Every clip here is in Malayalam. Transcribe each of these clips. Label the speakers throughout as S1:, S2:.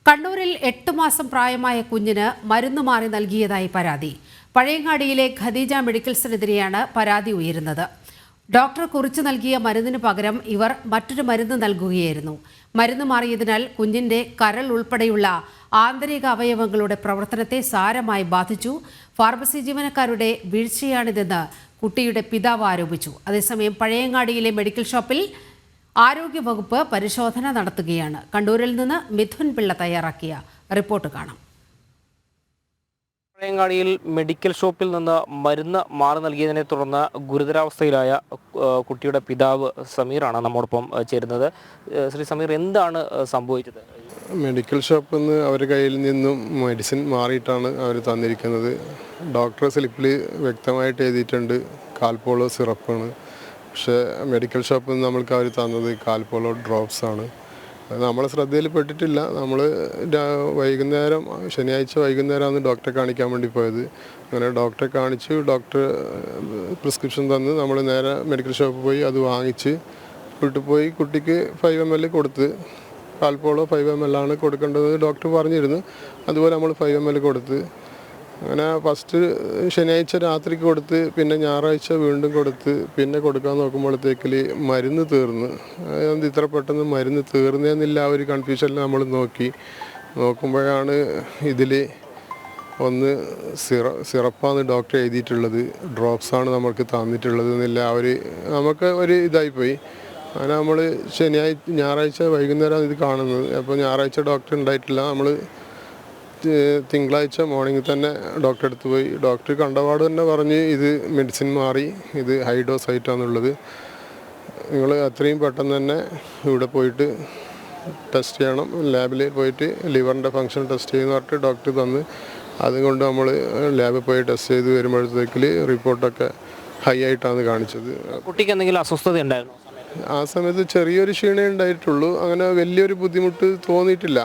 S1: കണ്ണൂരിൽ 8 മാസം പ്രായമായ കുഞ്ഞിന് മരുന്ന് മാറി നൽകിയതായി പരാതി. പഴയങ്ങാടിയിലെ ഖദീജ മെഡിക്കൽസിനെതിരെയാണ് പരാതി ഉയരുന്നത്. ഡോക്ടർ കുറിച്ചു നൽകിയ മരുന്നിന് പകരം ഇവർ മറ്റൊരു മരുന്ന് നൽകുകയായിരുന്നു. മരുന്ന് മാറിയതിനാൽ കുഞ്ഞിന്റെ കരൾ ഉൾപ്പെടെയുള്ള ആന്തരിക അവയവങ്ങളുടെ പ്രവർത്തനത്തെ സാരമായി ബാധിച്ചു. ഫാർമസി ജീവനക്കാരുടെ വീഴ്ചയാണിതെന്ന് കുട്ടിയുടെ പിതാവ് ആരോപിച്ചു. അതേസമയം പഴയങ്ങാടിയിലെ മെഡിക്കൽ ഷോപ്പിൽ ആരോഗ്യവകുപ്പ് പരിശോധന നടത്തുകയാണ്. കണ്ണൂരിൽ നിന്ന് മിഥുൻ പിള്ള തയ്യാറാക്കിയ റിപ്പോർട്ട് കാണാം.
S2: പഴയങ്ങാടിയിൽ മെഡിക്കൽ ഷോപ്പിൽ നിന്ന് മരുന്ന് മാറി നൽകിയതിനെ തുടർന്ന് ഗുരുതരാവസ്ഥയിലായ കുട്ടിയുടെ പിതാവ് സമീറാണ് നമ്മോടൊപ്പം ചേരുന്നത്. ശ്രീ സമീർ, എന്താണ് സംഭവിച്ചത്?
S3: മെഡിക്കൽ ഷോപ്പിൽ നിന്ന് അവരുടെ കയ്യിൽ നിന്നും മെഡിസിൻ മാറിയിട്ടാണ് അവർ തന്നിരിക്കുന്നത്. ഡോക്ടർ സ്ലിപ്പിൽ വ്യക്തമായിട്ട് എഴുതിയിട്ടുണ്ട് കാൽപോളോ സിറപ്പാണ്. പക്ഷേ മെഡിക്കൽ ഷോപ്പിൽ നിന്ന് നമ്മൾക്ക് അവർ തന്നത് കാൽപോളോ ഡ്രോപ്സ് ആണ്. അത് നമ്മളെ ശ്രദ്ധയിൽപ്പെട്ടിട്ടില്ല. നമ്മൾ വൈകുന്നേരം ശനിയാഴ്ച വൈകുന്നേരമാണ് ഡോക്ടറെ കാണിക്കാൻ വേണ്ടി പോയത്. അങ്ങനെ ഡോക്ടറെ കാണിച്ചു, ഡോക്ടർ പ്രിസ്ക്രിപ്ഷൻ തന്ന് നമ്മൾ നേരെ മെഡിക്കൽ ഷോപ്പിൽ പോയി അത് വാങ്ങിച്ച് വീട്ടിൽ പോയി കുട്ടിക്ക് 5 ml കൊടുത്ത്. കാൽപോളോ 5 ml ആണ് കൊടുക്കേണ്ടത് ഡോക്ടർ പറഞ്ഞിരുന്നു. അതുപോലെ നമ്മൾ 5 ml കൊടുത്ത്. അങ്ങനെ ഫസ്റ്റ് ശനിയാഴ്ച രാത്രിക്ക് കൊടുത്ത്, പിന്നെ ഞായറാഴ്ച വീണ്ടും കൊടുത്ത്, പിന്നെ കൊടുക്കാൻ നോക്കുമ്പോഴത്തേക്കിൽ മരുന്ന് തീർന്ന്. അത് ഇത്ര പെട്ടെന്ന് മരുന്ന് തീർന്നേന്നില്ല ആ ഒരു കൺഫ്യൂഷനിൽ നമ്മൾ നോക്കുമ്പോഴാണ് ഇതിൽ ഒന്ന് സിറപ്പാണ് ഡോക്ടർ എഴുതിയിട്ടുള്ളത്, ഡ്രോപ്സാണ് നമുക്ക് തന്നിട്ടുള്ളത് എന്നില്ല. നമുക്ക് ഒരു ഇതായിപ്പോയി. അങ്ങനെ നമ്മൾ ഞായറാഴ്ച വൈകുന്നേരമാണ് ഇത് കാണുന്നത്. അപ്പോൾ ഞായറാഴ്ച ഡോക്ടർ ഉണ്ടായിട്ടില്ല. നമ്മൾ തിങ്കളാഴ്ച മോർണിംഗ് തന്നെ ഡോക്ടറെ അടുത്ത് പോയി. ഡോക്ടർ കണ്ടപാട് തന്നെ പറഞ്ഞ് ഇത് മെഡിസിൻ മാറി, ഇത് ഹൈ ഡോസ് ആയിട്ടാണുള്ളത്, നിങ്ങൾ എത്രയും പെട്ടെന്ന് തന്നെ ഇവിടെ പോയിട്ട് ടെസ്റ്റ് ചെയ്യണം, ലാബിൽ പോയിട്ട് ലിവറിൻ്റെ ഫങ്ഷൻ ടെസ്റ്റ് ചെയ്യുന്ന പറഞ്ഞിട്ട് ഡോക്ടർ തന്ന്. അതുകൊണ്ട് നമ്മൾ ലാബിൽ പോയി ടെസ്റ്റ് ചെയ്ത് വരുമ്പോഴത്തേക്കിൽ റിപ്പോർട്ടൊക്കെ ഹൈ ആയിട്ടാണ് കാണിച്ചത്.
S2: കുട്ടിക്ക് എന്തെങ്കിലും അസ്വസ്ഥത ഉണ്ടായിരുന്നു?
S3: ആ സമയത്ത് ചെറിയൊരു ക്ഷീണേ ഉണ്ടായിട്ടുള്ളൂ. അങ്ങനെ വലിയൊരു ബുദ്ധിമുട്ട് തോന്നിയിട്ടില്ല.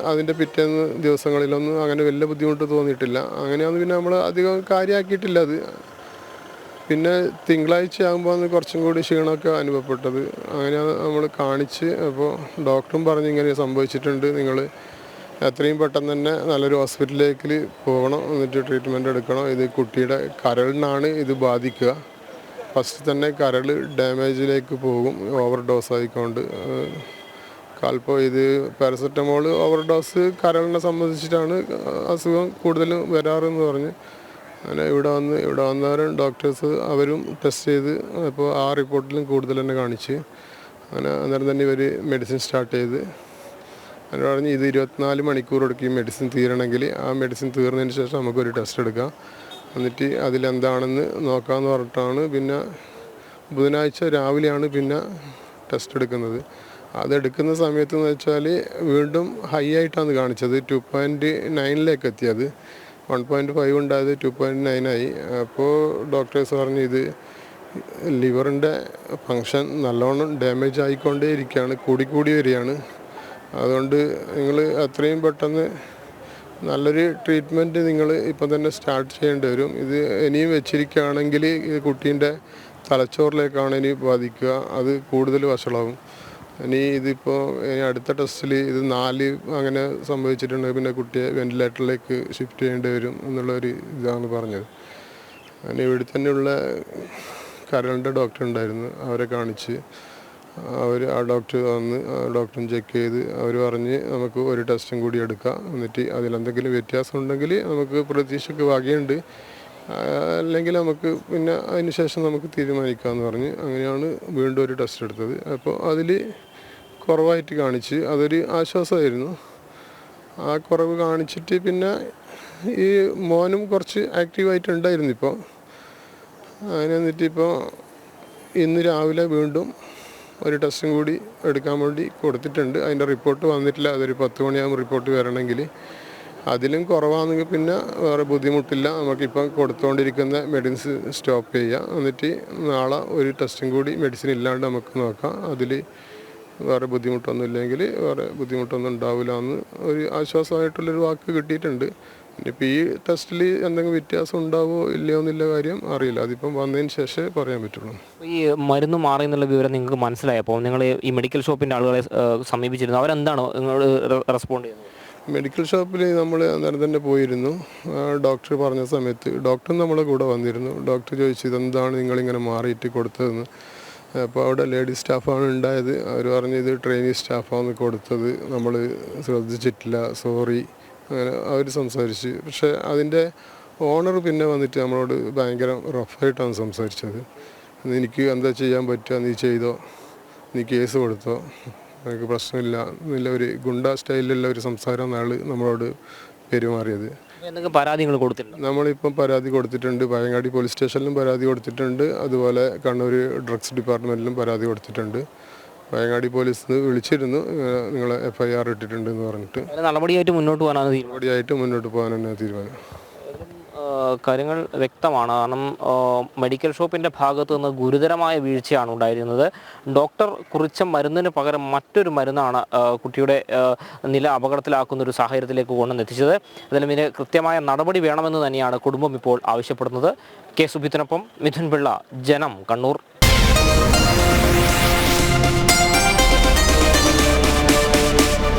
S3: അതിൻ്റെ പിറ്റേന്ന് ദിവസങ്ങളിലൊന്നും അങ്ങനെ വലിയ ബുദ്ധിമുട്ട് തോന്നിയിട്ടില്ല. അങ്ങനെയാണെന്ന് പിന്നെ നമ്മൾ അധികം കാര്യമാക്കിയിട്ടില്ല അത്. പിന്നെ തിങ്കളാഴ്ച ആകുമ്പോൾ കുറച്ചും കൂടി ക്ഷീണമൊക്കെ അനുഭവപ്പെട്ടത്. അങ്ങനെയാണ് നമ്മൾ കാണിച്ച്. അപ്പോൾ ഡോക്ടറും പറഞ്ഞ് ഇങ്ങനെ സംഭവിച്ചിട്ടുണ്ട്, നിങ്ങൾ എത്രയും പെട്ടെന്ന് തന്നെ നല്ലൊരു ഹോസ്പിറ്റലിലേക്ക് പോകണം, എന്നിട്ട് ട്രീറ്റ്മെൻറ്റ് എടുക്കണം. ഇത് കുട്ടിയുടെ കരളിനാണ് ഇത് ബാധിക്കുക. ഫസ്റ്റ് തന്നെ കരൾ ഡാമേജിലേക്ക് പോകും ഓവർ ഡോസ് ആയിക്കൊണ്ട്. ഇത് പാരസെറ്റമോൾ ഓവർ ഡോസ് കരളിനെ സംബന്ധിച്ചിട്ടാണ് അസുഖം കൂടുതലും വരാറെന്ന് പറഞ്ഞ്. അങ്ങനെ ഇവിടെ വന്നവരും ഡോക്ടേഴ്സ് അവരും ടെസ്റ്റ് ചെയ്ത് അപ്പോൾ ആ റിപ്പോർട്ടിലും കൂടുതൽ തന്നെ കാണിച്ച്. അങ്ങനെ അന്നേരം തന്നെ ഇവർ മെഡിസിൻ സ്റ്റാർട്ട് ചെയ്ത്. അങ്ങനെ പറഞ്ഞ് ഇത് 24 മണിക്കൂർ എടുക്കും മെഡിസിൻ തീരണമെങ്കിൽ. ആ മെഡിസിൻ തീർന്നതിന് ശേഷം നമുക്കൊരു ടെസ്റ്റ് എടുക്കാം, എന്നിട്ട് അതിലെന്താണെന്ന് നോക്കാമെന്ന് പറഞ്ഞിട്ടാണ്. പിന്നെ ബുധനാഴ്ച രാവിലെയാണ് പിന്നെ ടെസ്റ്റ് എടുക്കുന്നത്. അതെടുക്കുന്ന സമയത്ത് എന്ന് വെച്ചാൽ വീണ്ടും ഹൈ ആയിട്ടാണ് കാണിച്ചത്. 2.9 എത്തിയത്. 1.5 ഉണ്ടായത് 2.9 ആയി. അപ്പോൾ ഡോക്ടേഴ്സ് പറഞ്ഞു ഇത് ലിവറിൻ്റെ ഫങ്ഷൻ നല്ലോണം ഡാമേജ് ആയിക്കൊണ്ടേ ഇരിക്കുകയാണ്, കൂടി വരികയാണ്. അതുകൊണ്ട് നിങ്ങൾ എത്രയും പെട്ടെന്ന് നല്ലൊരു ട്രീറ്റ്മെൻറ്റ് നിങ്ങൾ ഇപ്പം തന്നെ സ്റ്റാർട്ട് ചെയ്യേണ്ടി വരും. ഇത് ഇനിയും വെച്ചിരിക്കുകയാണെങ്കിൽ ഇത് കുട്ടീൻ്റെ തലച്ചോറിലേക്കാണ് ഇനി ബാധിക്കുക, അത് കൂടുതൽ വഷളാവും. ഇതിപ്പോൾ അടുത്ത ടെസ്റ്റിൽ ഇത് 4 അങ്ങനെ സംഭവിച്ചിട്ടുണ്ടെങ്കിൽ പിന്നെ കുട്ടിയെ വെന്റിലേറ്ററിലേക്ക് ഷിഫ്റ്റ് ചെയ്യേണ്ടി വരും എന്നുള്ളൊരു ഇതാണ് പറഞ്ഞത്. അങ്ങനെ ഇവിടെ തന്നെയുള്ള കരളിൻ്റെ ഡോക്ടർ ഉണ്ടായിരുന്നു, അവരെ കാണിച്ച്. ആ ഡോക്ടർ വന്ന് ഡോക്ടറും ചെക്ക് ചെയ്ത് അവർ പറഞ്ഞ് നമുക്ക് ഒരു ടെസ്റ്റും കൂടി എടുക്കാം, എന്നിട്ട് അതിലെന്തെങ്കിലും വ്യത്യാസം ഉണ്ടെങ്കിൽ നമുക്ക് പ്രതീക്ഷയ്ക്ക് വകയുണ്ട്, അല്ലെങ്കിൽ നമുക്ക് പിന്നെ അതിന് ശേഷം നമുക്ക് തീരുമാനിക്കാമെന്ന് പറഞ്ഞ്. അങ്ങനെയാണ് വീണ്ടും ഒരു ടെസ്റ്റ് എടുത്തത്. അപ്പോൾ അതിൽ കുറവായിട്ട് കാണിച്ച്, അതൊരു ആശ്വാസമായിരുന്നു. ആ കുറവ് കാണിച്ചിട്ട് പിന്നെ ഈ മോനും കുറച്ച് ആക്റ്റീവായിട്ടുണ്ടായിരുന്നു ഇപ്പോൾ. അങ്ങനെ എന്നിട്ടിപ്പോൾ ഇന്ന് രാവിലെ വീണ്ടും ഒരു ടെസ്റ്റും കൂടി എടുക്കാൻ വേണ്ടി കൊടുത്തിട്ടുണ്ട്. അതിൻ്റെ റിപ്പോർട്ട് വന്നിട്ടില്ല. അതൊരു 10 മണിയാകുമ്പോൾ റിപ്പോർട്ട് വരണമെങ്കിൽ. അതിലും കുറവാണെങ്കിൽ പിന്നെ വേറെ ബുദ്ധിമുട്ടില്ല, നമുക്കിപ്പം കൊടുത്തുകൊണ്ടിരിക്കുന്ന മെഡിസിൻ സ്റ്റോപ്പ് ചെയ്യുക, എന്നിട്ട് നാളെ ഒരു ടെസ്റ്റും കൂടി മെഡിസിൻ ഇല്ലാണ്ട് നമുക്ക് നോക്കാം. അതിൽ വേറെ ബുദ്ധിമുട്ടൊന്നും ഉണ്ടാവില്ല എന്ന് ഒരു ആശ്വാസമായിട്ടുള്ളൊരു വാക്ക് കിട്ടിയിട്ടുണ്ട്. ഇനിയിപ്പോൾ ഈ ടെസ്റ്റിൽ എന്തെങ്കിലും വ്യത്യാസം ഉണ്ടാവോ ഇല്ലയോ എന്നുള്ള കാര്യം അറിയില്ല. അതിപ്പം വന്നതിന് ശേഷമേ പറയാൻ പറ്റുള്ളൂ.
S2: ഈ മരുന്ന് മാറി എന്നുള്ള വിവരം നിങ്ങൾക്ക് മനസ്സിലായപ്പോൾ നിങ്ങൾ ഈ മെഡിക്കൽ ഷോപ്പിൻ്റെ ആളുകളെ സമീപിച്ചിരുന്നു, അവരെന്താണ് നിങ്ങൾ റെസ്പോണ്ട് ചെയ്യുന്നത്?
S3: മെഡിക്കൽ ഷോപ്പിൽ നമ്മൾ അന്നേരം തന്നെ പോയിരുന്നു. ഡോക്ടർ പറഞ്ഞ സമയത്ത് ഡോക്ടർ നമ്മളെ കൂടെ വന്നിരുന്നു. ഡോക്ടർ ചോദിച്ചു ഇതെന്താണ് നിങ്ങളിങ്ങനെ മാറിയിട്ട് കൊടുത്തതെന്ന്. അപ്പോൾ അവിടെ ലേഡി സ്റ്റാഫാണ് ഉണ്ടായത്. അവർ പറഞ്ഞു ഇത് ട്രെയിനി സ്റ്റാഫാണ് കൊടുത്തത്, നമ്മൾ ശ്രദ്ധിച്ചിട്ടില്ല, സോറി, അങ്ങനെ അവർ സംസാരിച്ച്. പക്ഷേ അതിൻ്റെ ഓണർ പിന്നെ വന്നിട്ട് നമ്മളോട് ഭയങ്കര റഫായിട്ടാണ് സംസാരിച്ചത്. എനിക്ക് എന്താ ചെയ്യാൻ പറ്റുക, നീ ചെയ്തോ, നീ കേസ് കൊടുത്തോ, എനിക്ക് പ്രശ്നമില്ല എന്നുള്ള ഒരു ഗുണ്ട സ്റ്റൈലിലുള്ള ഒരു സംസാരം ആൾ നമ്മളോട് പെരുമാറിയത്.
S2: എന്തൊക്കെ പരാതികൾ കൊടുത്തിട്ടുണ്ട്?
S3: നമ്മളിപ്പം പരാതി കൊടുത്തിട്ടുണ്ട്. പഴയങ്ങാടി പോലീസ് സ്റ്റേഷനിലും പരാതി കൊടുത്തിട്ടുണ്ട്. അതുപോലെ കണ്ണൂർ ഡ്രഗ്സ് ഡിപ്പാർട്ട്മെൻറ്റിലും പരാതി കൊടുത്തിട്ടുണ്ട്. പഴയങ്ങാടി പോലീസ് വിളിച്ചിരുന്നു, നിങ്ങൾ FIR ഇട്ടിട്ടുണ്ട് എന്ന് പറഞ്ഞിട്ട്.
S2: നടപടിയായിട്ട് മുന്നോട്ട് പോകാനാണ് തീരുമാനം.
S3: നടപടിയായിട്ട് മുന്നോട്ട് പോകാൻ തന്നെ തീരുമാനം.
S2: കാര്യങ്ങൾ വ്യക്തമാണ്. കാരണം മെഡിക്കൽ ഷോപ്പിൻ്റെ ഭാഗത്തു നിന്ന് ഗുരുതരമായ വീഴ്ചയാണ് ഉണ്ടായിരുന്നത്. ഡോക്ടർ കുറിച്ച മരുന്നിന് പകരം മറ്റൊരു മരുന്നാണ് കുട്ടിയുടെ നില അപകടത്തിലാക്കുന്ന ഒരു സാഹചര്യത്തിലേക്ക് കൊണ്ടുവന്നെത്തിച്ചത്. അതിലും ഇതിന് കൃത്യമായ നടപടി വേണമെന്ന് തന്നെയാണ് കുടുംബം ഇപ്പോൾ ആവശ്യപ്പെടുന്നത്. കെ സുബിത്തിനൊപ്പം മിഥുൻ പിള്ള, ജനം, കണ്ണൂർ.